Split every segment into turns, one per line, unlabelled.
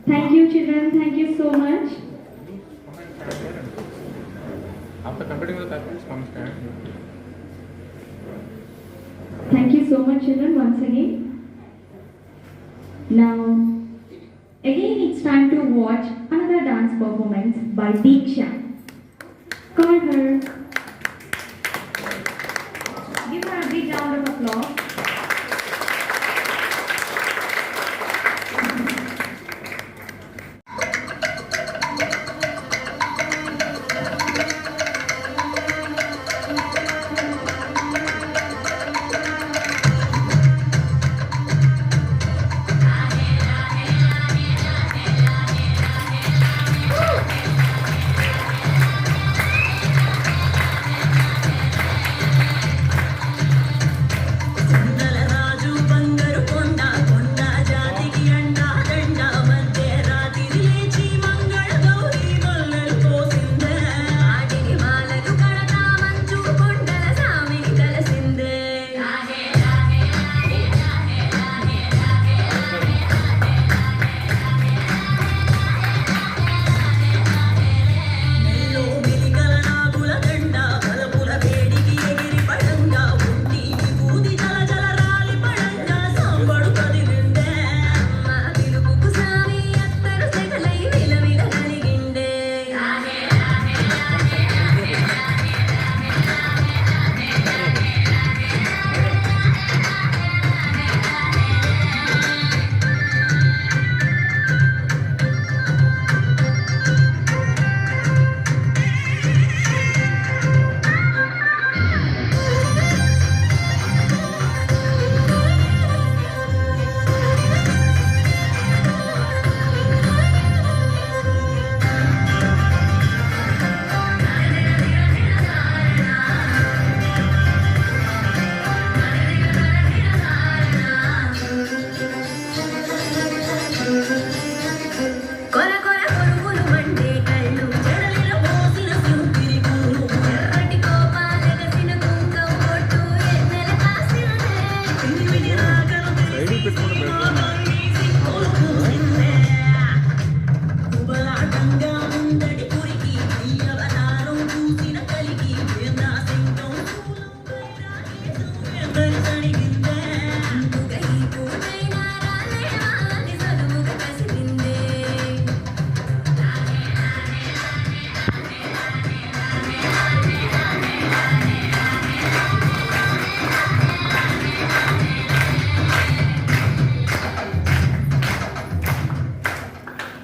Thank you, children. Thank you so much.
After completing the practice, come stand.
Thank you so much, children, once again. Now, again it's time to watch another dance performance by Deeksha. Call her. Give her a big round of applause.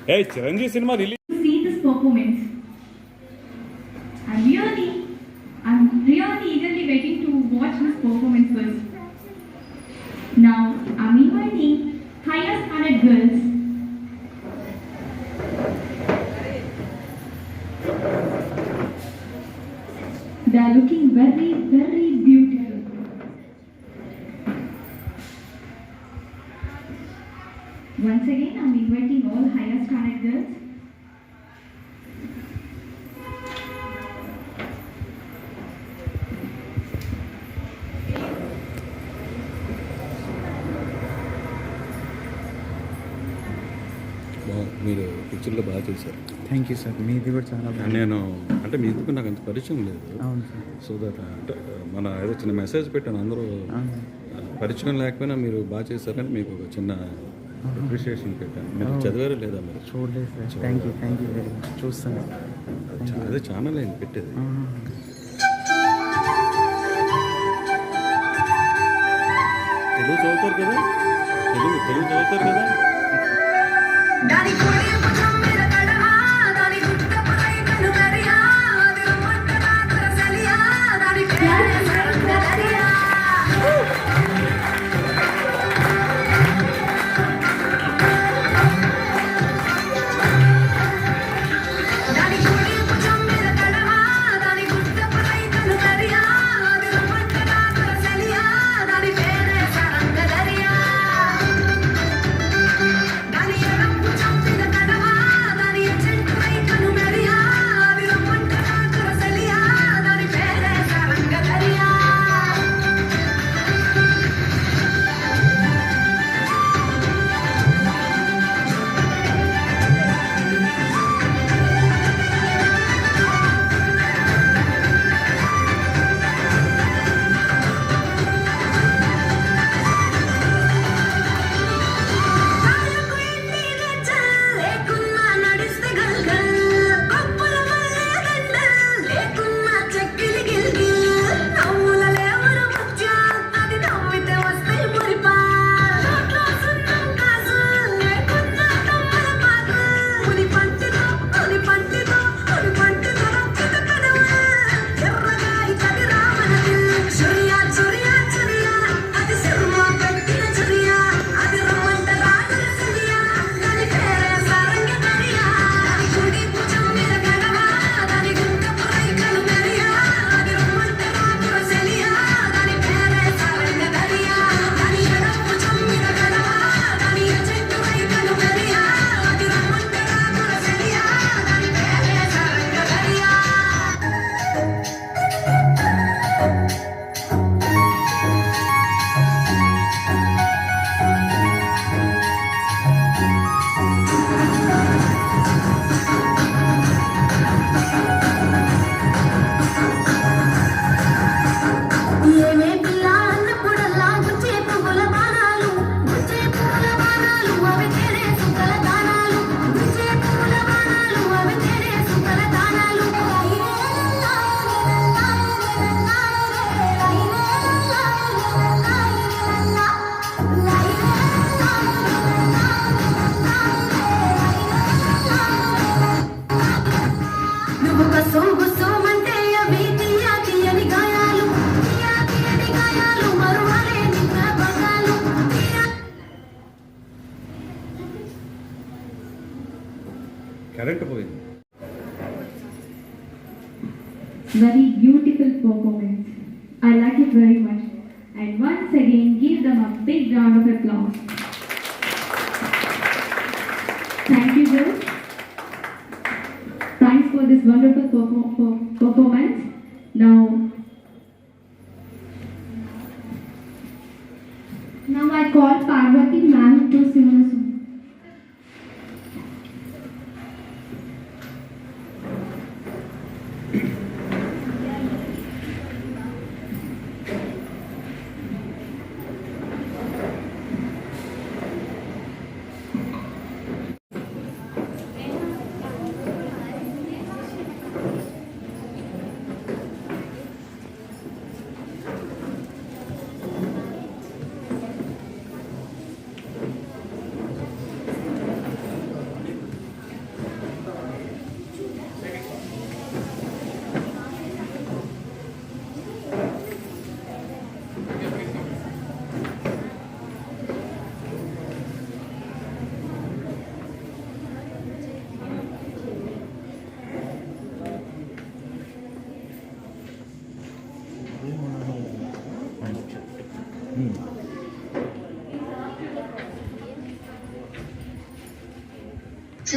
Hey, Chiranjeevi cinema release.
See this performance. I'm really eagerly waiting to watch this performance first. Now, I'm inviting higher standard girls. They are looking very, very beautiful. Once again, I'm inviting all higher standard girls.
మీరు పిక్చర్లో బాగా చేశారు.
Thank you sir, మీది కూడా చాలా బాగుంది.
నేను అంటే మీ ఎందుకు నాకు అంత పరిచయం లేదు.
అవును సార్.
సో దట్ అంటే మన ఏదో చిన్న మెసేజ్ పెట్టాను అందరూ.
అవును.
పరిచయం లేకపోయినా మీరు బాగా చేశారని మీకు ఒక చిన్న అప్రిషియేషన్ పెట్టాను. మీరు చదివారా లేదా మీరు?
చూడలేదు sir. Thank you very much. చూస్తాను.
అదే ఛానల్ అయింది పెట్టేది. తెలుగు చదువుతారు కదా? తెలుగు చదువుతారు కదా?
దాని కోడి పుచ్చం మీద కడమా దాని గుట్టపై కనుమరియా అది రమ్మంటనా తరసలియా దాని పేరే సరంగదరియా దాని కోడి పుచ్చం మీద కడమా దాని గుట్టపై కనుమరియా అది రమ్మంటనా తరసలియా దాని పేరే సరంగదరియా దాని ఎడం పుచ్చం మీద కడమా దాని చెంటుపై కనుమరియా అది రమ్మంటనా తరసలియా దాని పేరే సరంగదరియా కాళ్ళకు ఎన్ని గజ్జలు లేకున్నా నడిస్తే గల్గల్ కొప్పుల మల్లె దండల్ లేకున్నా చెక్కిలి గిల్గిల్ నవ్వుల లేవర ముత్యాల్ అది నవ్వితే వస్తాయి మురిపాల్ నోట్లో సున్నం కాసు లేకున్నా తమ్మల పాకు ఉని పంటితో రక్కిత కదవ ఎర్రగా ఇతది రామనది చురియా అది సినిమా పెట్టిన చురియా అది రమ్మంట రాజరసలియా దాని పేరే సారంగదరియా దాని కుడి భుజం మీద కడవ దాని గుంటపై కనుమరియా అది రమ్మంట రాజరసలియా దాని పేరే సారంగదరియా దాని ఎడం భుజం మీద కడవ దాని చెట్టుపై కనుమరియా అది రమ్మంట రాజరసలియా దాని పేరే సారంగదరియా ఏమే పిల్ల అన్నప్పుడల్లా గుచ్చే పువ్వుల బాణాలు అవి తేనే సుక్కల దానాలు గుచ్చే పువ్వుల బాణాలు అవి తేనే సుక్కల దానాలు నువ్వు గుసోమంటే అవి తీయని గాయాలు తీయని గాయాలు మరువలేని జ్ఞాపకాలు
కరెంట్ పోయింది.
Very beautiful performance. I like it very much. And once again, give them a big round of applause. Thank you, girls. Thanks for this wonderful performance. Now I call Parvati ma'am to sing a song.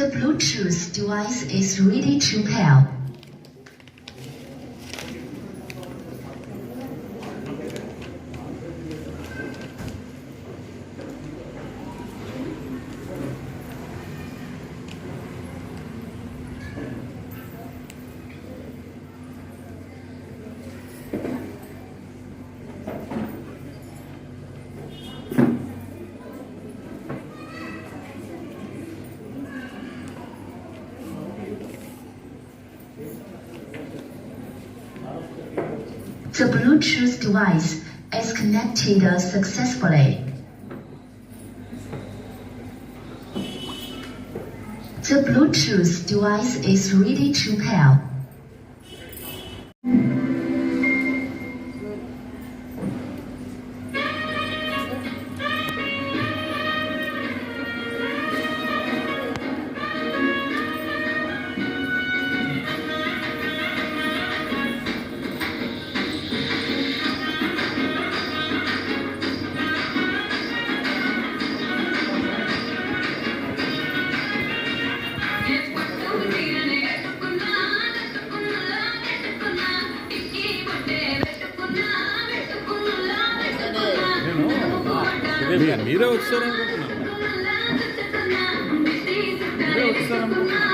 The Bluetooth device is ready to pair. The Bluetooth device is connected successfully. The Bluetooth device is ready to pair.
మీరే వచ్చారనుకుంటున్నాను. మీరే వచ్చారనుకుంటున్నాను.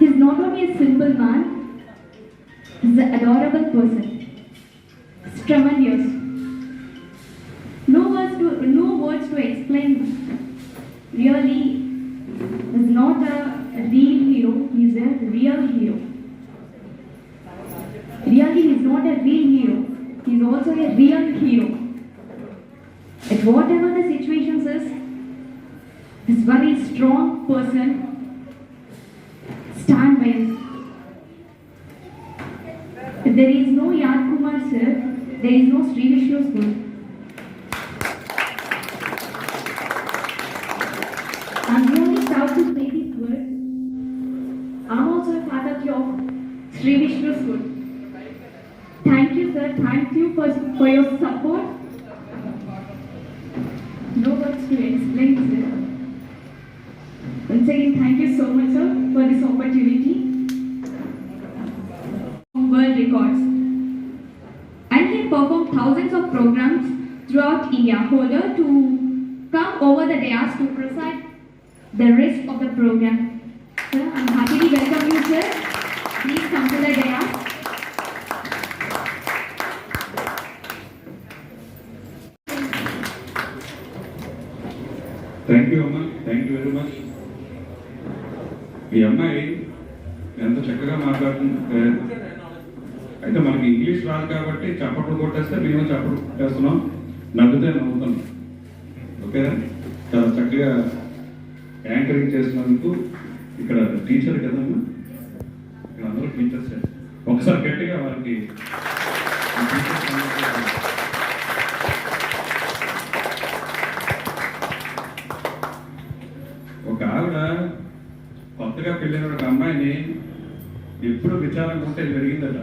He's not only a simple man, he's an adorable person. It's tremendous. No words to explain. Really, he's not a real hero, he's a real hero. Really, he's not a real hero, he's also a real hero. At whatever the situations is, he's a very strong person. Stand by us. If there is no Yad Kumar sir, there is no Sri Vishnu school. I'm really proud to say these words. I'm also a part of your Sri Vishnu school. Thank you sir, thank you for your support. No words to explain sir. Once again, thank you so much, sir, for this opportunity. World records. And he performed thousands of programs throughout India, holder to come over the dais to preside the rest of the program. Sir, I'm happy to welcome you, sir. Please come to the dais.
Thank you అమ్మా, thank you very much. ఈ అమ్మాయి ఎంత చక్కగా మాట్లాడుతుంది. అయితే మనకి English రాదు కాబట్టి చప్పట్లు కొట్టేస్తే మేము చప్పట్లు కొట్టేస్తున్నాం, నవ్వుతే నవ్వుతున్నాం. ఓకేనా? చాలా చక్కగా యాంకరింగ్ చేసినందుకు. ఇక్కడ టీచర్ కదమ్మా, ఇక్కడ అందరూ టీచర్స్. ఒకసారి గట్టిగా వారికి ఒక ఆవిడ కొత్తగా పెళ్ళిన ఒక అమ్మాయిని ఎప్పుడు విచారంగా ఉంటే జరిగిందట.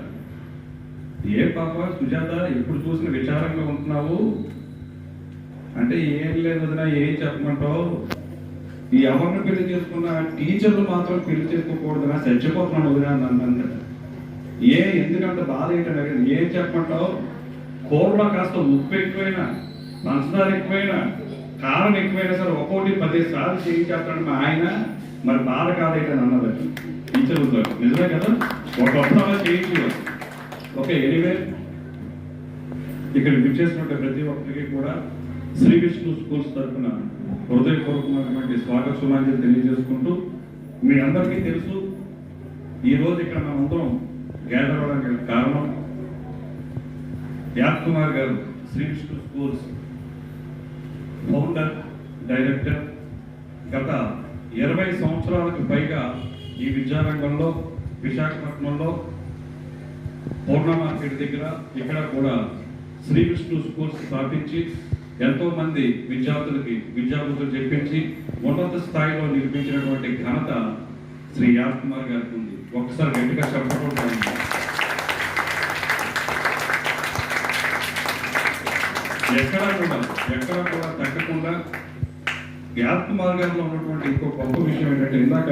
ఏ పాప సుజాత, ఎప్పుడు చూసిన విచారంగా ఉంటున్నావు, అంటే ఏం లేదు వదినా, ఏం చెప్పమంటావు, ఈ ఎవరిని పెళ్లి చేసుకున్న టీచర్లు మాత్రం పెళ్లి చేసుకోకూడదునా, చచ్చిపోతున్నాను వదినా నన్ను. ఎందుకంత బాధ ఏంటంటే ఏం చెప్పమంటావు, కూరలో కాస్త ఉప్పు ఎక్కువైనా, పంచదార ఎక్కువైనా, కారం ఎక్కువైనా సరే ఒక్కోటి 10 సార్లు చేయించేస్తాడు మా ఆయన. మరి బాధ కాదైతే అన్నది టీచర్లతో, నిజమే కదా, ఒక్కొక్క చేయించు. ఓకే, ఎనీవే ఇక్కడ విచ్చేసినట్టు ప్రతి ఒక్కరికి కూడా శ్రీ విష్ణు స్కూల్స్ తరఫున హృదయపూర్వకమైనటువంటి స్వాగత సుమాంజలి తెలియజేసుకుంటూ, మీ అందరికీ తెలుసు ఈరోజు ఇక్కడ మనందరం గ్యాదర్ అవ్వడానికి కారణం యాప్ కుమార్ గారు, Shri Vishnu schools founder, director. గత 20 సంవత్సరాలకు పైగా ఈ విద్యారంగంలో విశాఖపట్నంలో పూర్ణ మార్కెట్ దగ్గర ఇక్కడ కూడా శ్రీ విష్ణు స్కూల్స్ స్థాపించి ఎంతో మంది విద్యార్థులు చెప్పించి ఉన్నత స్థాయిలో నిర్మించినటువంటి ఘనత శ్రీ యాప్ కుమార్ గారికి ఉంది. ఒకసారి గట్టిగా చెప్పకుండా ఎక్కడా కూడా తగ్గకుండా యాప్ కుమార్ గారిలో ఉన్నటువంటి ఇంకో గొప్ప విషయం ఏంటంటే, ఇందాక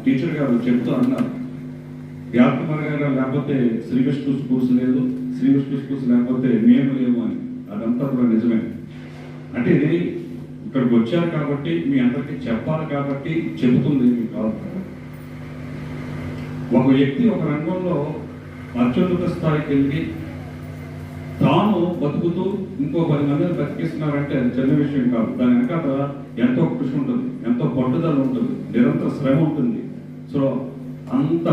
టీచర్ గారు చెప్తూ అన్నారు, యాప్ కుమార్ గారు లేకపోతే శ్రీ విష్ణు స్కూల్స్ లేదు, శ్రీ విష్ణు స్కూల్స్ లేకపోతే మేము లేవు అని. అదంతా కూడా నిజమే. అంటే ఇది ఇక్కడికి వచ్చారు కాబట్టి మీ అందరికీ చెప్పాలి కాబట్టి చెబుతుంది మీకు కాదు. ఒక వ్యక్తి ఒక రంగంలో అత్యున్నత స్థాయికి వెళ్ళి తాను బతుకుతూ ఇంకో 10 మందిని బతికిస్తున్నారంటే అది చిన్న విషయం కాదు. దాని వెనకాల ఎంతో కృషి ఉంటుంది, ఎంతో పట్టుదల ఉంటుంది, నిరంతర శ్రమ ఉంటుంది. సో అంత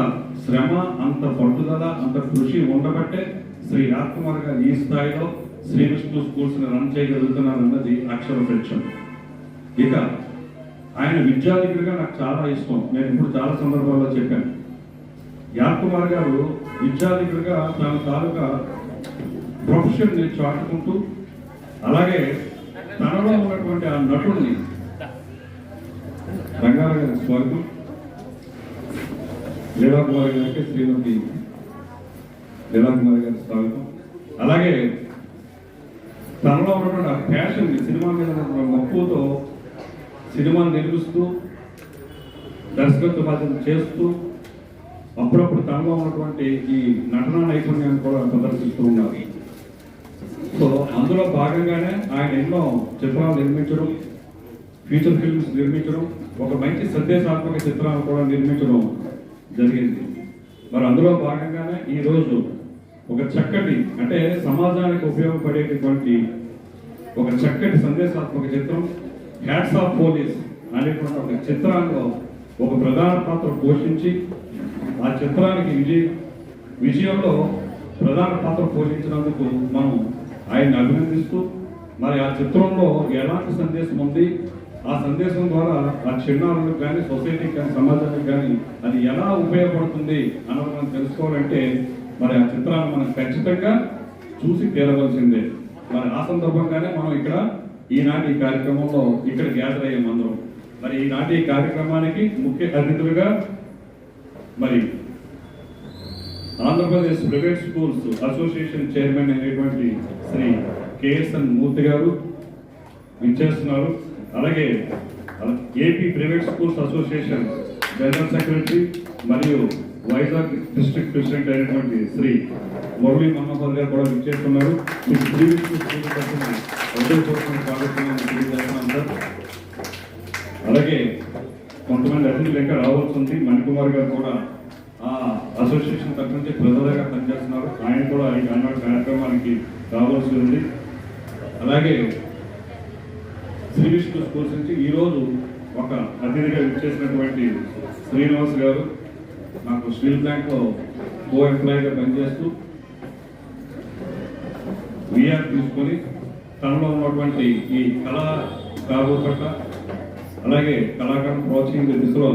శ్రమ, అంత పట్టుదల, అంత కృషి ఉండబట్టే శ్రీ యాప్ కుమార్ గారు ఈ స్థాయిలో శ్రీ విష్ణు స్కూల్స్ ని రన్ చేయగలుగుతున్నారు అన్నది అక్షర సత్యం. ఇక ఆయన విద్యాధికుడిగా నాకు చాలా ఇష్టం. నేను ఇప్పుడు చాలా సందర్భాల్లో చెప్పాను, యాప్ కుమార్ గారు విద్యాధికుడిగా తన తాలూకా ప్రొఫెషన్ ని చాటుకుంటూ, అలాగే తనలో ఉన్నటువంటి ఆ నటుడిని రంగారావు గారి స్వాగతం, లీలా కుమార్ గారికి శ్రీమతి లీలా కుమార్ గారి స్వాగతం. అలాగే తనలో ఉన్నటువంటి ఆ ప్యాషన్, సినిమా మీద మక్కువతో సినిమాను నిర్మిస్తూ దర్శకత్వ బాధ్యత చేస్తూ అప్పుడప్పుడు తనలో ఉన్నటువంటి ఈ నటనా నైపుణ్యాన్ని కూడా ప్రదర్శిస్తూ ఉన్నారు. సో అందులో భాగంగానే ఆయన ఎన్నో చిత్రాలు నిర్మించడం, ఫీచర్ ఫిల్మ్స్ నిర్మించడం, ఒక మంచి సందేశాత్మక చిత్రాలు కూడా నిర్మించడం జరిగింది. మరి అందులో భాగంగానే ఈరోజు ఒక చక్కటి, అంటే సమాజానికి ఉపయోగపడేటటువంటి ఒక చక్కటి సందేశాత్మక చిత్రం హ్యాట్స్ ఆఫ్ పోలీస్ అనేటువంటి ఒక చిత్రంలో ఒక ప్రధాన పాత్ర పోషించి ఆ చిత్రానికి విజయంలో ప్రధాన పాత్ర పోషించినందుకు మనం ఆయన్ని అభినందిస్తూ, మరి ఆ చిత్రంలో ఎలాంటి సందేశం ఉంది, ఆ సందేశం ద్వారా ఆ చిన్నారులకు కానీ, సొసైటీకి కానీ, సమాజానికి కానీ అది ఎలా ఉపయోగపడుతుంది అన్నది మనం తెలుసుకోవాలంటే మరి ఆ చిత్రాన్ని మనం ఖచ్చితంగా చూసి తీరవలసిందే. మరి ఆ సందర్భంగానే మనం ఇక్కడ ఈనాటి ఈ కార్యక్రమంలో ఇక్కడ గ్యాదర్ అయ్యాం అందరం. మరి ఈనాటి ఈ కార్యక్రమానికి ముఖ్య అతిథులుగా మరి Andhra Pradesh private schools association chairman అయినటువంటి శ్రీ కేఎస్ఎన్ మూర్తి గారు విచ్చేస్తున్నారు. అలాగే AP private schools association general secretary మరియు వైజాగ్ డిస్ట్రిక్ట్ ప్రెసిడెంట్ అయినటువంటి శ్రీ మురళీ మనోహర్ గారు కూడా విచ్చేస్తున్నారు. శ్రీ విష్ణు స్కూల్ తరఫున హృదయపూర్వకంగా స్వాగతం తెలియజేస్తున్నాం సార్. అలాగే కొంతమంది అతిథులు ఇంకా రావాల్సి ఉంది. మణికుమార్ గారు కూడా ఆ అసోసియేషన్ తరఫు నుంచి ప్రజలుగా పనిచేస్తున్నారు. ఆయన కూడా ఈ కార్యక్రమానికి రావాల్సి ఉంది. అలాగే శ్రీ విష్ణు స్కూల్స్ నుంచి ఈరోజు ఒక అతిథిగా విచ్చేసినటువంటి శ్రీనివాస్ గారు, నాకు స్టీల్ ప్లాంట్ లో కో ఎంప్లాయీగా పనిచేస్తూ విఆర్ తీసుకొని తనలో ఉన్నటువంటి ఈ కళా పట్ల అలాగే కళాకారులను ప్రోత్సహించే దిశలో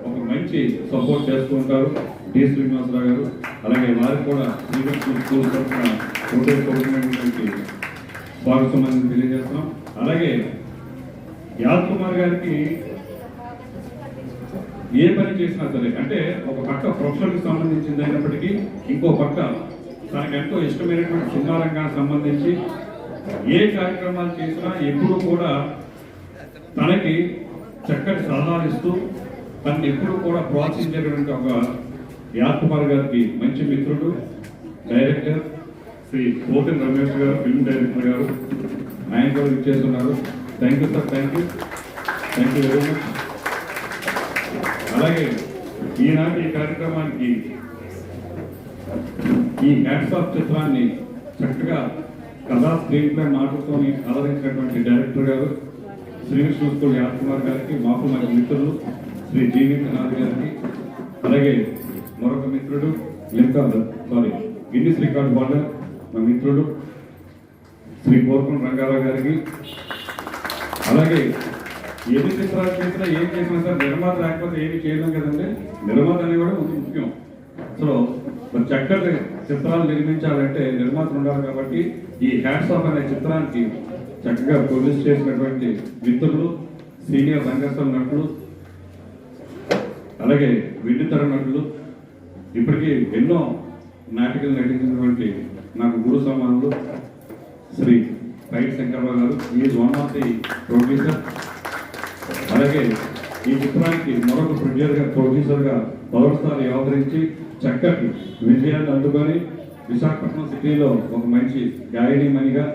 ఒక మంచి సపోర్ట్ చేస్తూ ఉంటారు డి శ్రీనివాసరావు గారు. అలాగే వారికి కూడా శ్రీ విష్ణు స్కూల్ తరఫున హృదయపూర్వకమైనటువంటి స్వాగతం అని తెలియజేస్తున్నాం. అలాగే యాద్ కుమార్ గారికి ఏ పని చేసినా సరే, అంటే ఒక పక్క ప్రొఫెషన్కి సంబంధించింది అయినప్పటికీ ఇంకో పక్క తనకు ఎంతో ఇష్టమైనటువంటి సినిమా రంగానికి సంబంధించి ఏ కార్యక్రమాలు చేసినా ఎప్పుడు కూడా తనకి చక్కటి సలహాలు ఇస్తూ తనని ఎప్పుడు కూడా ప్రోత్సహించేటువంటి ఒక యాకుమార్ గారికి మంచి మిత్రుడు, డైరెక్టర్ శ్రీ పోతిన రమేష్ గారు, ఫిల్మ్ డైరెక్టర్ గారు, ఆయన కూడా ఇచ్చేస్తున్నారు. Thank you sir, thank you very much. అలాగే ఈనాటి ఈ కార్యక్రమానికి ఈ హ్యాట్స్ ఆఫ్ చిత్రాన్ని చక్కగా కథా స్క్రీన్ ప్లే మాటలతోని ఆదరించినటువంటి డైరెక్టర్ గారు శ్రీ విష్ణు యాకుమార్ గారికి, మాకు మంచి మిత్రులు శ్రీ జీవి నాథ్ గారికి, అలాగే మరొక మిత్రుడు గిన్నిస్ రికార్డ్ హోల్డర్ మా మిత్రుడు శ్రీ కోరుకుల రంగారావు గారికి, అలాగే ఎన్ని చిత్రాలు చేసినా ఏం చేసినా సార్ నిర్మాత లేకపోతే ఏమి చేయలేం కదండి. నిర్మాత అనేది కూడా ముఖ్యం. సో మరి చక్కటి చిత్రాలు నిర్మించాలంటే నిర్మాతలు ఉండాలి. కాబట్టి ఈ హ్యాట్స్ ఆఫ్ అనే చిత్రానికి చక్కగా ప్రొడ్యూస్ చేసినటువంటి మిత్రులు, సీనియర్ రంగస్థల నటులు, అలాగే విడితర నటులు, ఇప్పటికీ ఎన్నో నాటికలు నటించినటువంటి నాకు గురు సమానులు శ్రీ రైట్ శంకర్రావు గారు, is one of the producer. అలాగే ఈ చిత్రానికి మరొక ప్రొడ్యూసర్గా పవర్స్టార్ వ్యవహరించి చక్కటి విజయాన్ని అందుకొని విశాఖపట్నం సిటీలో ఒక మంచి గాయనీమణిగా,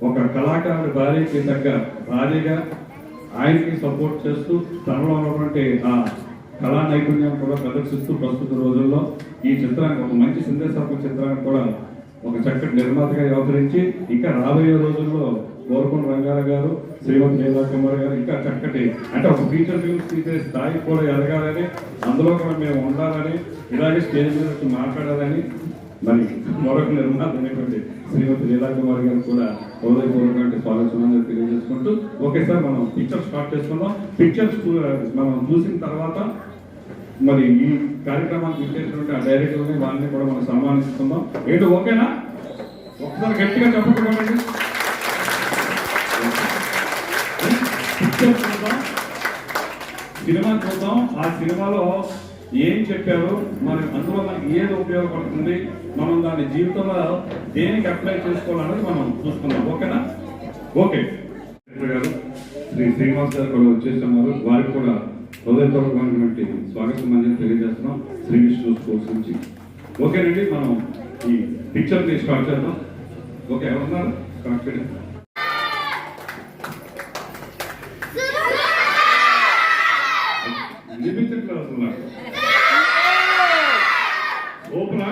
ఒక కళాకారుడి భార్యకి తగ్గ భార్యగా ఆయనకి సపోర్ట్ చేస్తూ తనలో ఉన్నటువంటి ఆ కళా నైపుణ్యాన్ని కూడా ప్రదర్శిస్తూ ప్రస్తుత రోజుల్లో ఈ చిత్రానికి ఒక మంచి సందేశాత్మక చిత్రానికి కూడా ఒక చక్కటి నిర్మాతగా వ్యవహరించి ఇంకా రాబోయే రోజుల్లో కోరుకుల రంగారావు గారు, శ్రీమతి లీలాకుమార్ గారు ఇంకా చక్కటి అంటే ఒక ఫీచర్ ఫిల్మ్స్ తీసే స్థాయికి కూడా ఎదగాలని, అందులో కూడా మేము ఉండాలని, ఇలాగే స్టేజ్ మీద వచ్చి మాట్లాడాలని మరి మరొక నిర్మాత అనేటువంటి శ్రీమతి లీలాకుమార్ గారు కూడా హృదయపూర్వక స్వాగతం తెలియజేసుకుంటూ ఒకేసారి మనం పిక్చర్ స్టార్ట్ చేసుకుందాం. పిక్చర్స్ మనం చూసిన తర్వాత మరి ఈ కార్యక్రమానికి ఇచ్చేటువంటి ఆ డైరెక్టర్ని వాళ్ళని కూడా మనం సన్మానిస్తున్నాం. ఏంటో ఓకేనా? ఒకసారి గట్టిగా చెప్పకపోండి. పిక్చర్ చూద్దాం, సినిమా చూద్దాం. ఆ సినిమాలో ఏం చెప్పారు, మరి అందులో మనకి ఏది ఉపయోగపడుతుంది, మనం దాని జీవితంలో దేనికి అప్లై చేసుకోవాలనేది మనం చూసుకుందాం. ఓకేనా? ఓకే. గారు శ్రీ శ్రీనివాస్ గారు కూడా వచ్చేస్తున్నారు. వారికి కూడా హృదయపూర్వకమైనటువంటి స్వాగతం అనేది తెలియజేస్తున్నాం శ్రీ విష్ణు స్కూల్స్ నుంచి. ఓకేనండి, మనం ఈ పిక్చర్ని స్టార్ట్ చేద్దాం. ఓకే, ఎవరున్నారు? స్టార్ట్ చేయండి. నిర్మించట్లేదు అసలు ఓపెనా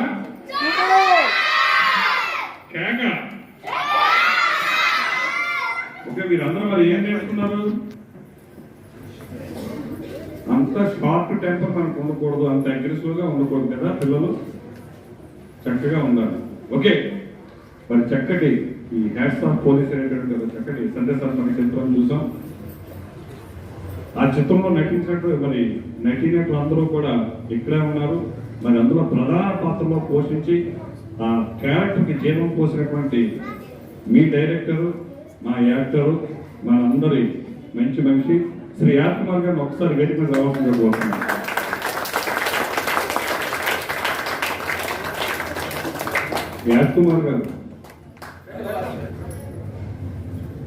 కేక. ఓకే, మీరందరూ మరి ఏం నేర్చుకున్నారు? అంత షార్ట్ టెంపర్ మనకు ఉండకూడదు, అంత అగ్రెసివ్ గా ఉండకూడదు కదా. పిల్లలు చక్కగా ఉండాలి. ఓకే, మరి చక్కటి ఈ హ్యాట్స్ ఆఫ్ పోలీస్ అనేటువంటి ఒక చక్కటి సందేశాత్మక చిత్రం చూసాం. ఆ చిత్రంలో నటించినట్టు మరి నటినట్లు అందరూ కూడా ఇక్కడే ఉన్నారు. మరి అందులో ప్రధాన పాత్రలో పోషించి ఆ క్యారెక్టర్కి జీవం పోసినటువంటి మీ డైరెక్టరు, మా యాక్టరు, మన అందరి మంచి మనిషి శ్రీ యాకుమార్ గారిని ఒకసారి వేదిక మీద రావాల్సిందిగా కోరుతున్నాను. యాకుమార్ గారు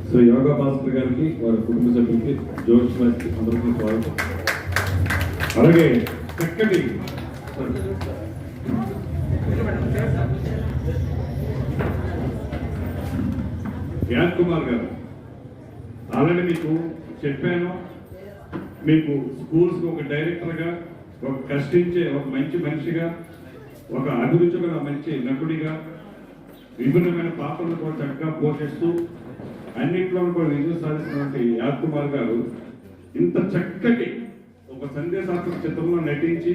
శ్రీ యోగా భాస్కర్ గారికి, వారి కుటుంబ సభ్యులకి, జోష్ గారికి అందరికీ స్వాగతం. అలాగే చక్కటి యాకుమార్ గారు ఆల్రెడీ మీకు చెప్పాను, మీకు స్కూల్స్ ఒక డైరెక్టర్గా, ఒక కష్టించే ఒక మంచి మనిషిగా, ఒక అభిరుచిగా మంచి నటుడిగా, విభిన్నమైన పాత్రలు కూడా చక్కగా పోషిస్తూ అన్నింటిలో కూడా విజయం సాధిస్తున్నటువంటి యాకుమార్ గారు ఇంత చక్కటి ఒక సందేశాత్మక చిత్రంలో నటించి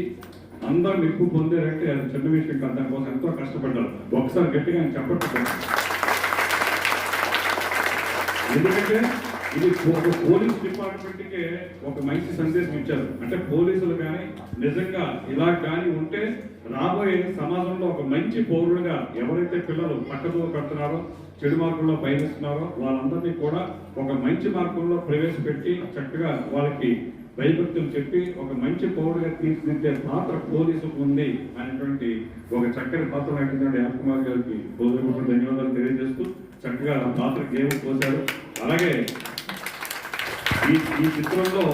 అందరూ మెప్పు పొందారంటే అది చిన్న విషయం కాదు. దానికోసం ఎంతో కష్టపడ్డారు. ఒకసారి గట్టిగా ఆయన చెప్పట్లేదు. ఎందుకంటే ఇది ఒక పోలీస్ డిపార్ట్మెంట్కే ఒక మంచి సందేశం ఇచ్చారు. అంటే పోలీసులు కానీ నిజంగా ఇలా కానీ ఉంటే రాబోయే సమాజంలో ఒక మంచి పౌరుడుగా ఎవరైతే పిల్లలు పక్కదోవ పెడుతున్నారో, చెడు మార్గంలో పయనిస్తున్నారో వాళ్ళందరినీ కూడా ఒక మంచి మార్గంలో ప్రవేశపెట్టి చక్కగా వాళ్ళకి భయభక్తులు చెప్పి ఒక మంచి పౌరుడుగా తీర్చిదిద్దే పాత్ర పోలీసుకు ఉంది అనేటువంటి ఒక చక్కని పాత్ర నటించిన యాకుమార్ గారికి హృదయపూర్వక ధన్యవాదాలు తెలియజేస్తూ చక్కగా పాత్ర గేమ్ పోశారు. అలాగే ఈ చిత్రంలో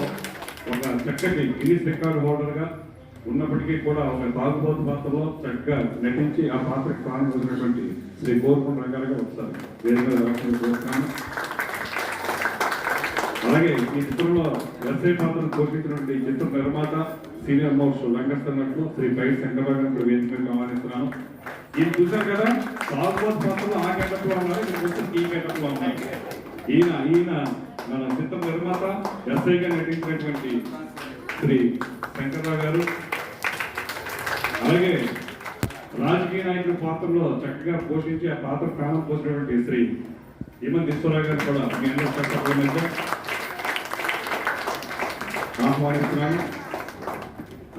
ఒక చక్కటి గిన్నీస్ రికార్డు హోల్డర్గా ఉన్నప్పటికీ కూడా ఒక తాగుబోతు పాత్రలో చక్కగా నటించి ఆ పాత్రకు ప్రాణం వచ్చినటువంటి శ్రీ కోరుకుంట రకాలుగా ఒకసారి వేరే కోరుతాను. అలాగే ఈ చిత్రంలో ఎస్ఐ పాత్రను పోషించినటువంటి చిత్ర నిర్మాత సీనియర్ మోస్ట్ రంగస్థన్నట్లు శ్రీ పై శంకరరావు గారు వేదిక ఆహ్వానిస్తున్నాను. ఇది చూశారు కదా, తాగుబోతు పాత్రలో ఆ గెటప్లో ఉన్నారు, ఇక్కడ కొంచెం ఈ గెటప్లో ఉన్నారు. ఈయన మన చిత్ర నిర్మాత ఎస్ఐగా నటించినటువంటి శ్రీ శంకరరావు గారు. అలాగే రాజకీయ నాయకుల పాత్రలో చక్కగా పోషించి ఆ పాత్ర ప్రాణం పోసినటువంటి శ్రీ హేమంతేశ్వరరావు గారు కూడా మీ అందరూ చక్కగా ఆహ్వానిస్తున్నాను.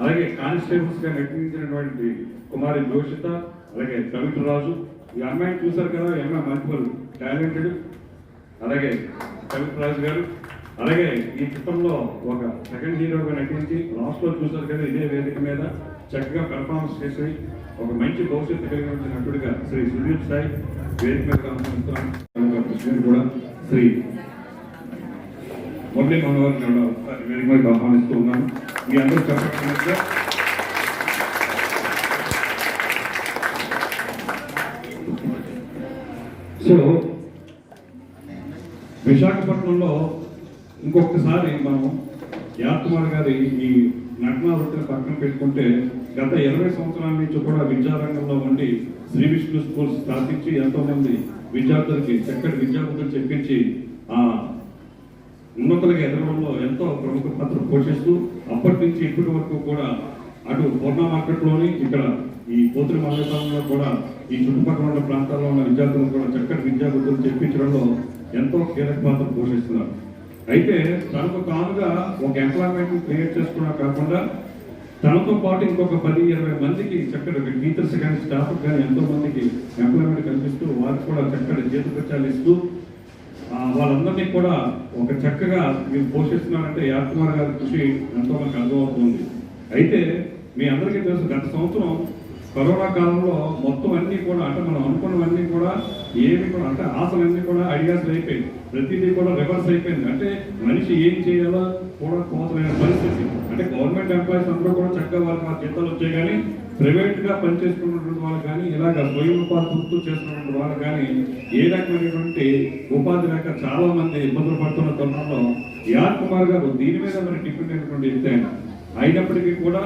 అలాగే కానిస్టేబుల్స్ గా నటించినటువంటి కుమారి జోషిత, అలాగే పవిత్రరాజు. ఈ అమ్మాయిని చూశారు కదా, ఈ అమ్మాయి మల్టిపుల్ టాలెంటెడ్. అలాగే పవిత్రరాజు గారు. అలాగే ఈ చిత్రంలో ఒక సెకండ్ హీరోగా నటించి లాస్ట్ లో చూశారు కదా ఇదే వేదిక మీద చక్కగా పెర్ఫార్మెన్స్ చేసి ఒక మంచి భవిష్యత్తు కలిగిన నటుడిగా శ్రీ సుదీప్ సాయి వేదిక మీద ఆహ్వానిస్తున్నాను. కూడా శ్రీ మురళీ మనోహర్ కూడా ఒకసారి వేదిక మీద ఆహ్వానిస్తూ ఉన్నాను. మీ అందరూ చెప్పకుండా సో విశాఖపట్నంలో ఇంకొకసారి మనం యాత్కుమార్ గారి ఈ నటనా వృత్తిని పక్కన పెట్టుకుంటే గత 20 సంవత్సరాల నుంచి కూడా విద్యారంగంలో ఉండి శ్రీ విష్ణు స్కూల్స్ స్థాపించి ఎంతో మంది విద్యార్థులకి చక్కటి విద్యాబుద్ధులు చెప్పించి ఆ ఉన్నతులకు ఎదగడంలో ఎంతో ప్రముఖ పాత్ర పోషిస్తూ అప్పటి నుంచి ఇప్పటి వరకు కూడా అటు పూర్ణ మార్కెట్లోని ఇక్కడ ఈ పోతుల మండలంలో కూడా ఈ చుట్టుపక్కల ఉన్న ప్రాంతాల్లో ఉన్న విద్యార్థులకు కూడా చక్కటి విద్యాబుద్ధులు చెప్పించడంలో ఎంతో కీలక పాత్ర పోషిస్తున్నారు. అయితే తనకు తానుగా ఒక ఎంప్లాయ్మెంట్ క్రియేట్ చేసుకున్నా కాకుండా తనతో పాటు ఇంకొక 10-20 మందికి చక్కటి టీచర్స్ కానీ స్టాఫ్ కానీ ఎంతో మందికి ఎంప్లాయ్మెంట్ కల్పిస్తూ వారికి కూడా చక్కటి జీతభత్యాలు ఇస్తూ వాళ్ళందరినీ కూడా ఒక చక్కగా మీరు పోషిస్తున్నారంటే యాత్కుమార్ గారి కృషి ఎంతో మనకు అర్థమవుతుంది. అయితే మీ అందరికీ తెలుసు, గత సంవత్సరం కరోనా కాలంలో మొత్తం అన్నీ కూడా అంటే మనం అనుకున్నవన్నీ కూడా ఏమి కూడా అంటే ఆశలన్నీ కూడా ఐడియాస్ అయిపోయింది. ప్రతిదీ కూడా రివర్స్ అయిపోయింది. అంటే మనిషి ఏం చేయాలో కూడా కోసమైన పరిస్థితి. అంటే గవర్నమెంట్ ఎంప్లాయీస్ అందరూ కూడా చక్కగా వాళ్ళకి జీతాలు వచ్చాయి, కానీ ప్రైవేట్ గా పనిచేసుకున్నటువంటి వాళ్ళు కానీ ఇలాగ స్వయం ఉపాధి గుర్తు చేస్తున్నటువంటి వాళ్ళు కానీ ఏ రకమైనటువంటి ఉపాధి లేక చాలా మంది ఇబ్బందులు పడుతున్న తరుణంలో యాత్కుమార్ గారు దీని మీద మరి డిపెండ్ అయినటువంటి వ్యక్తి అయినప్పటికీ కూడా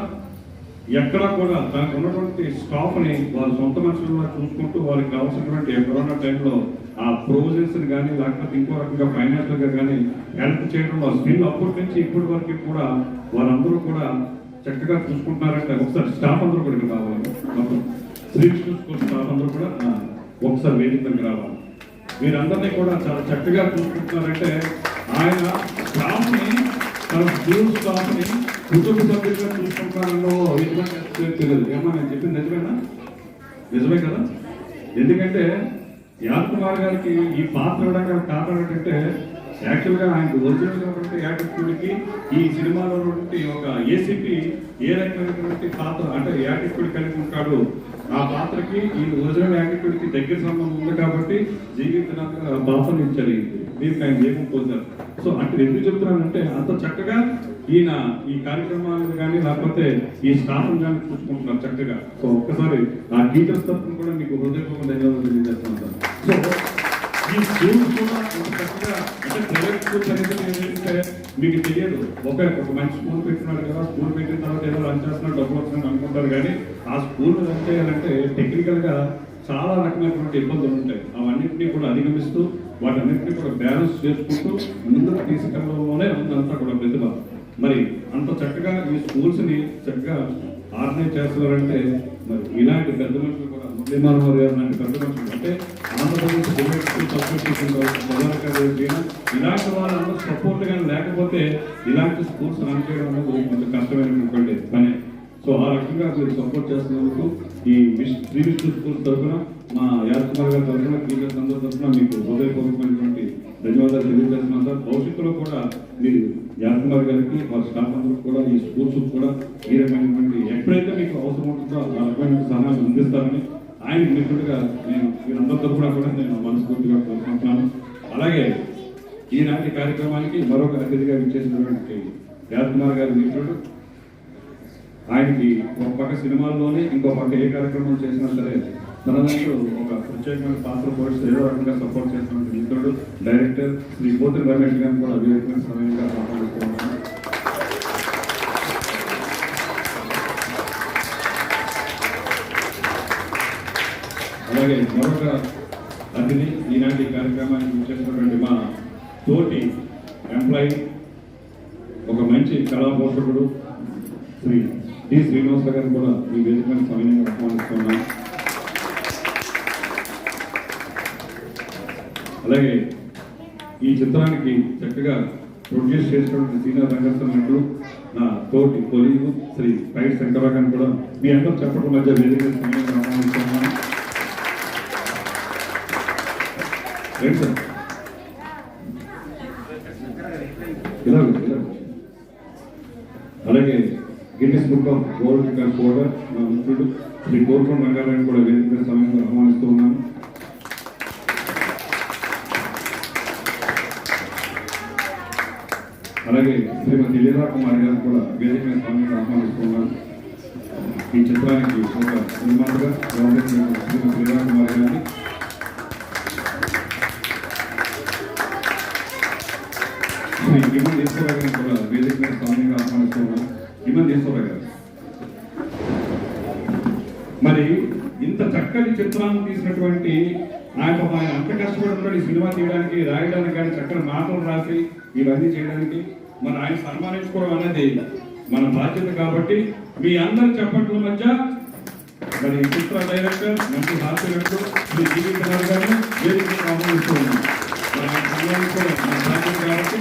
ఎక్కడా కూడా దానికి ఉన్నటువంటి స్టాఫ్ ని వాళ్ళ సొంత మనుషుల్లో చూసుకుంటూ వాళ్ళకి కావాల్సినటువంటి కరోనా టైంలో ఆ ప్రొవిజన్స్ కానీ లేకపోతే ఇంకో రకంగా ఫైనాన్షియల్ గా కానీ హెల్ప్ చేయడంలో స్టిల్ అప్పటి నుంచి ఇప్పటి వరకు కూడా వాళ్ళందరూ కూడా చక్కగా చూసుకుంటున్నారంటే ఒకసారి స్టాఫ్ అందరూ కూడా రావాలి. మొత్తం శ్రీ విష్ణు స్కూల్ స్టాఫ్ అందరూ కూడా ఒకసారి వేదిక దగ్గర రావాలి. మీరందరినీ కూడా చాలా చక్కగా చూసుకుంటున్నారంటే ఆయన స్టాఫ్ ని తన స్కూల్ స్టాఫ్ ని కుటుంబ సభ్యులుగా చూసుకుంటారో ఎటువంటి తెలియదు. ఏమన్నా నేను చెప్పింది నిజమే కదా? ఎందుకంటే యాత్కుమార్ గారికి ఈ పాత్ర ఇవ్వడానికి కారణం ఏంటంటే యాక్చువల్గా ఆయనకు ఒరిజినల్ యాటిట్యూడ్కి ఈ సినిమాలో ఒక ఏసీపీ ఏ రకమైనటువంటి పాత్ర అంటే యాటిట్యూడ్ కలిగి ఉంటాడు, ఆ పాత్రకి ఈ ఒరిజినల్ యాటిట్యూడ్కి దగ్గర సంబంధం ఉంది కాబట్టి జీవితంగా పాత్ర ఇచ్చారు. దీనికి ఆయన చేయకపోతారు. సో అంటే ఎందుకు చెప్తున్నానంటే అంత చక్కగా ఈయన ఈ కార్యక్రమాలను కానీ లేకపోతే ఈ స్టాఫ్ కానీ చూసుకుంటున్నారు చక్కగా. సో ఒక్కసారి ఆ టీచర్స్ తరఫున కూడా మీకు హృదయపూర్వక ధన్యవాదాలు తెలియజేస్తున్నాను. సో ఈ స్కూల్స్ కూడా చక్కగా అంటే ప్రైవేట్ స్కూల్స్ అనేది ఏంటంటే మీకు తెలియదు, ఒక మంచి స్కూల్ పెట్టినాడు కదా, స్కూల్ పెట్టిన తర్వాత ఏదో రన్ చేస్తున్నాడు డబ్బులు వస్తున్నాడు అనుకుంటారు, కానీ ఆ స్కూల్ రన్ చేయాలంటే టెక్నికల్ గా చాలా రకమైనటువంటి ఇబ్బందులు ఉంటాయి. అవన్నింటినీ కూడా అధిగమిస్తూ వాటన్నింటినీ కూడా బ్యాలెన్స్ చేసుకుంటూ ముందుకు తీసుకెళ్లడంలోనే ఉందంతా కూడా ప్రతిభ. మరి అంత చక్కగా ఈ స్కూల్స్ ని చక్కగా ఆర్గనైజ్ చేస్తున్నారంటే మరి ఇలాంటి పెద్ద మనుషులు కూడా మురళీమానవర్ గారు లాంటి పెద్ద మనుషులు అంటే ఆంధ్రప్రదేశ్ గవర్నమెంట్ ఇలాంటి వాళ్ళందరూ సపోర్ట్ కానీ లేకపోతే ఇలాంటి స్కూల్స్ రన్ చేయడం అనేది కొంచెం కష్టమైనటువంటి పని. సో ఆ రకంగా మీరు సపోర్ట్ చేస్తున్నందుకు ఈ శ్రీ విష్ణు స్కూల్ తరఫున మా యాత్కుమార్ గారి తరఫున టీచర్స్ అందరి తరఫున మీకు హృదయపూర్వకమైనటువంటి ధన్యవాదాలు తెలియజేస్తున్నాను సార్. భవిష్యత్తులో కూడా మీరు యాత్కుమార్ గారికి వారి స్టాఫ్ అందరూ కూడా ఈ స్కూల్స్ కూడా ఈ రకమైనటువంటి ఎప్పుడైతే మీకు అవసరం ఉంటుందో ఆ రకమైన సహాయం అందిస్తారని, ఆయన మిత్రుడిగా నేను వీరందరితో కూడా నేను మనస్ఫూర్తిగా కోరుకుంటున్నాను. అలాగే ఈనాటి కార్యక్రమానికి మరొక అతిథిగా విచ్చేసినటువంటి రాజ్కుమార్ గారి మిత్రుడు. ఆయనకి ఒక పక్క సినిమాల్లోనే ఇంకో పక్క ఏ కార్యక్రమం చేసినా సరే తనదంటూ ఒక ప్రత్యేకమైన పాత్ర పోషిస్తూ ఏదో రకంగా సపోర్ట్ చేసినటువంటి మిత్రుడు డైరెక్టర్ శ్రీ పోతిరి రమేష్ గారిని కూడా వేదికమైన సమయంగా ఆహ్వానిస్తున్నాను. అలాగే మరొక అతిథి ఈనాటి కార్యక్రమానికి చేసినటువంటి మా తోటి ఎంప్లాయీ, ఒక మంచి కళా పోషకుడు శ్రీ డి శ్రీనివాస గారిని కూడా ఈ వేదికమైన సమయంగా ఆహ్వానిస్తున్నాం. అలాగే ఈ చిత్రానికి చక్కగా ప్రొడ్యూస్ చేసినటువంటి సీనియర్ రంగస్థల నటుడు నా తోటి కొలీగు శ్రీ పైట్ శంకరరావు గారిని కూడా మీ అందరూ చెప్పడం మధ్య వేదిక సమయంగా ఆహ్వానిస్తున్నాను. రైట్ సార్, ఇలా అలాగే Guinness book of world records holder మా మిత్రుడు శ్రీ కోరుకొండ రంగారాయణ కూడా వేదిక సమయంలో ఆహ్వానిస్తూ ఉన్నాను. అలాగే శ్రీమతి లీలా కుమార్ గారిని కూడా వేదిక సమయంలో ఆహ్వానిస్తున్నాను. ఈ చిత్రానికి ఒక నిర్మాతగా వ్యవహరించిన శ్రీమతి లీలా కుమార్ గారిని, శ్రీ ఇమన్ ఈశ్వర గారిని కూడా వేదిక సమయంగా ఆహ్వానిస్తున్నాను. ఇమన్ ఈశ్వర గారు మరి ఇంత చక్కటి చిత్రాన్ని తీసినటువంటి ఆయన అంత కష్టపడుతున్నాడు ఈ సినిమా తీయడానికి, రాయడానికి, కానీ చక్కని మాటలు రాసి ఇవన్నీ చేయడానికి మరి ఆయన సన్మానించుకోవడం అనేది మన బాధ్యత. కాబట్టి మీ అందరి చప్పట్ల మధ్య మరి చిత్ర డైరెక్టర్ మంచి హాస్యనటుడు శ్రీ జీవి కుమార్ గారిని వేదికగా ఆహ్వానిస్తూ ఉన్నాం. మరి ఆయన సన్మానించుకోవడం మన బాధ్యత కాబట్టి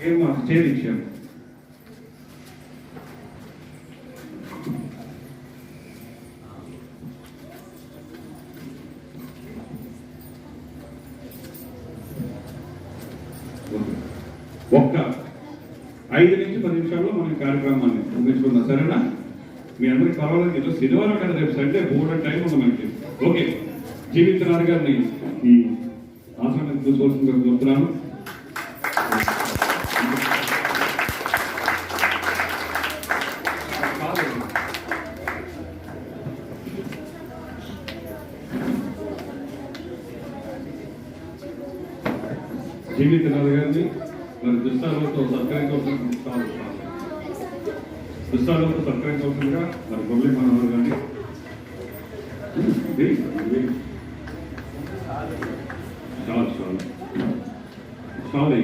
ఏమో చేయించాను. ఒక్క 5 నుంచి 10 నిమిషాల్లో మనం కార్యక్రమాన్ని ముగించుకుందాం, సరేనా? మీ అందరికి పర్వాలేదు, ఈరోజు శనివారం కదా, రేపు సండే బోర్డు టైం ఉంది మనకి. ఓకే, జీవితనాథ్ గారిని ఈ ఆసనాన్ని కూర్చోవలసిందిగా కోరుతున్నాను. జీవితనాథ్ గారిని మరి దుస్తాలతో సత్కరించవలసిందిగా మరి మురళీ మనోహర్ గారిని చాలా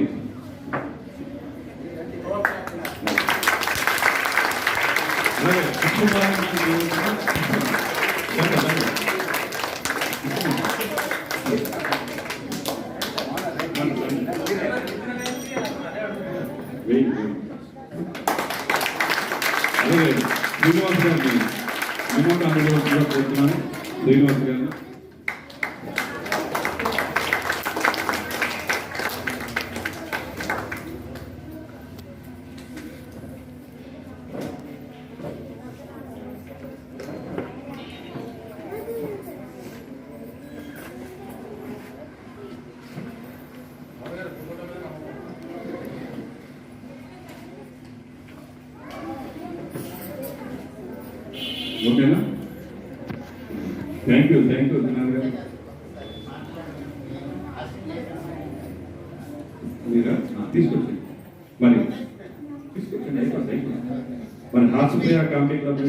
అలాగే శ్రీనివాస్ గారిని నిమ్మకాంధ్రగా కోరుతున్నాను. శ్రీనివాస్ గారిని ఓకేనా? థ్యాంక్ యూ దినాల్ గారు. మీరా తీసుకొచ్చి మరి హాస్యప్రియ కామెడీ క్లబ్